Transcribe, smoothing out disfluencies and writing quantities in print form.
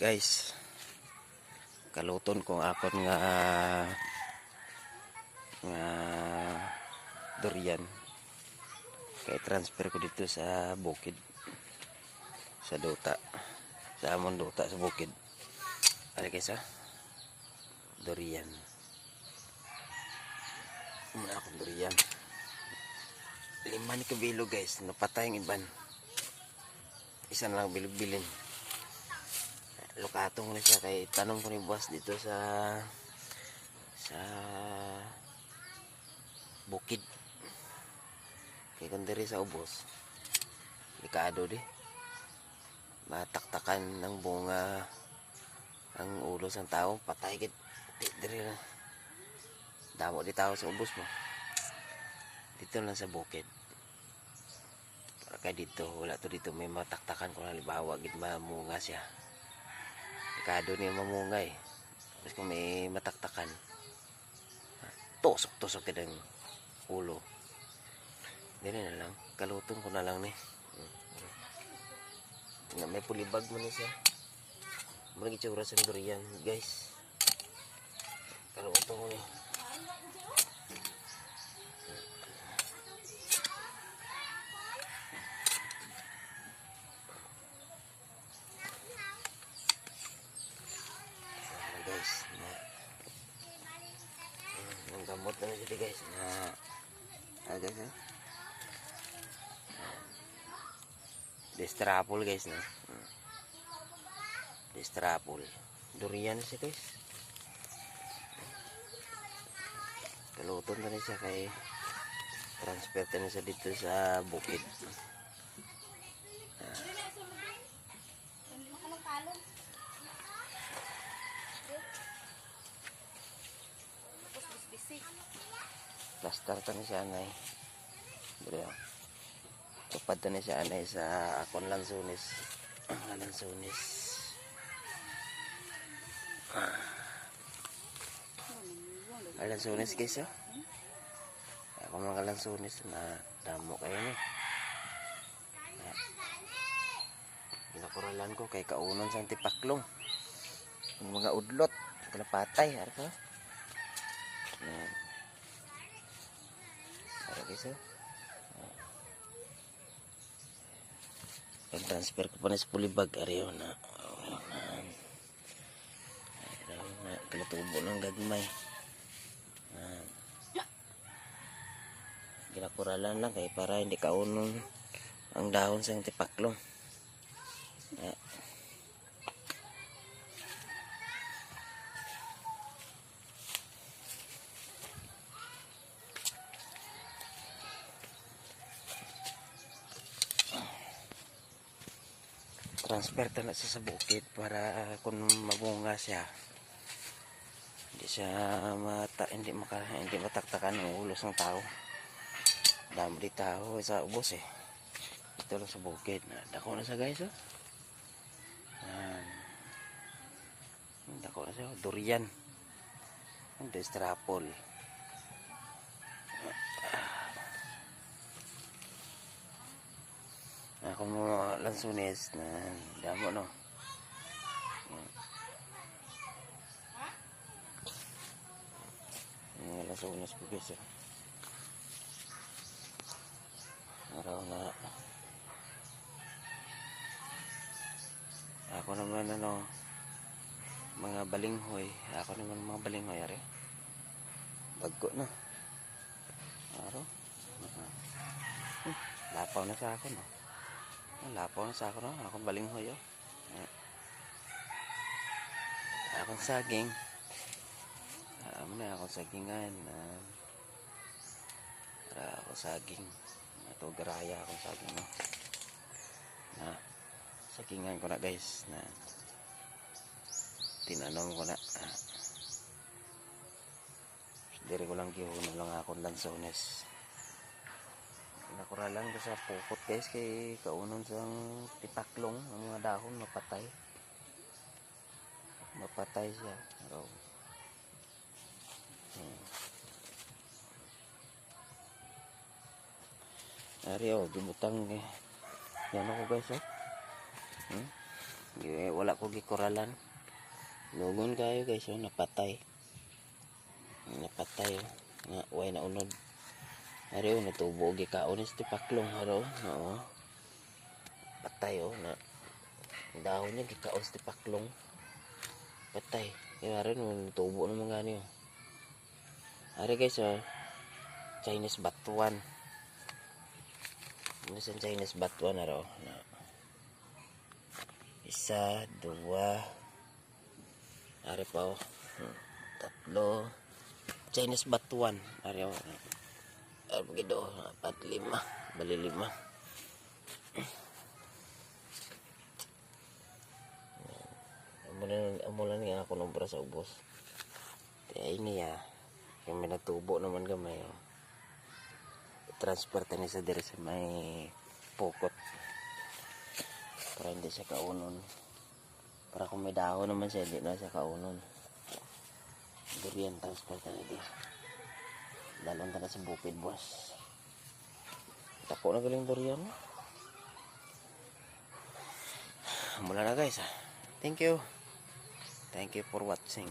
Guys, kaluton kong akon nga durian. Kay transfer ko dito sa bukid. Sa Dota. Sa amon Dota sa bukid. Ano guys durian. Muna akong durian. 5 ni kabilo guys. Napatay ang iban. Isa na lang bilog-bilin. Lukatong na siya kay tanong ko ni boss dito sa bukid kay kung diri sa ubos likado di mataktakan ng bunga ang ulo ng tao patay kit diri na damo di tao sa ubos mo dito lang sa bukid para kay dito wala to dito may mataktakan kung halimbawa gid mamunga siya likado niya mamungay tapos kung may mataktakan tusok-tusok ka ng ulo dili na lang kalutong ko na lang ni may pulibag mo ni siya murag itsura sa durian guys kalutong ko ni guys ang gamot na siya guys guys destrapol guys na destrapol durian na siya guys kaluton na siya kay transfer na siya dito sa bukid plaster ta ni siya anay bro tupad ta ni siya anay sa akon lansunis lansunis lansunis guys ako mga lansunis na damo kayo ni pinakuralan ko kay kaunon sa tipaklong yung mga udlot pinapatay harap guys pag-transfer ko pa na sa pulibag ariyo na kalatubo ng gagmay ginakuralan lang kay para hindi kaunon ang dahon sa tipaklong transfer ta na sa bukid para kung mabunga siya hindi siya hindi mataktakan ng ulo ng tao dami di tao sa ubos ito lang sa bukid dako na sa guys dako na siya durian destrapol ako mo lansunis na damo no lansunis ko guys araw na ako naman mga balinghoy ako naman mga balinghoy ari bagko na araw lapaw na sa ako no lapaw na sa ako no akong balinghoy akong saging muna akong sagingan akong saging ito garaya akong saging no sagingan ko na guys na tinanom ko na diri ko lang gihuno lang akong lansones nakura lang sa pukot guys kay kaunon sang tipaklong ang mga dahon mapatay siya ari gibutang yan ako guys Wala ko gikuralan. Lugon kayo guys, oh, napatay. Napatay, oh. Way na unod. Ari, oh, natubo gikaon is tipaklong haro. Oo. Patay, oh, na dahon niya gikaon sa tipaklong. Patay. Kaya rin, oh, natubo naman gani, oh. Ari guys, oh, Chinese batuan. Ano sa Chinese batuan haro? Na isa, dua, ari pa, oh, tatlo. Chinese batuan. Ari, oh. Ari begitu, 4, 5, bali 5. Amulan nga ako nombra sa ubos. Kaya ini ya, yung may natubo naman gamay, oh. I-transfer tayo sa dire sa may pukot. Para hindi siya kaunon. Para kung may dahon naman siya, hindi na siya kaunon. Durian, transfer tayo dire. Dalon tayo sa bukid, boss. Tako na galing durian. Mula na guys. Thank you. Thank you for watching.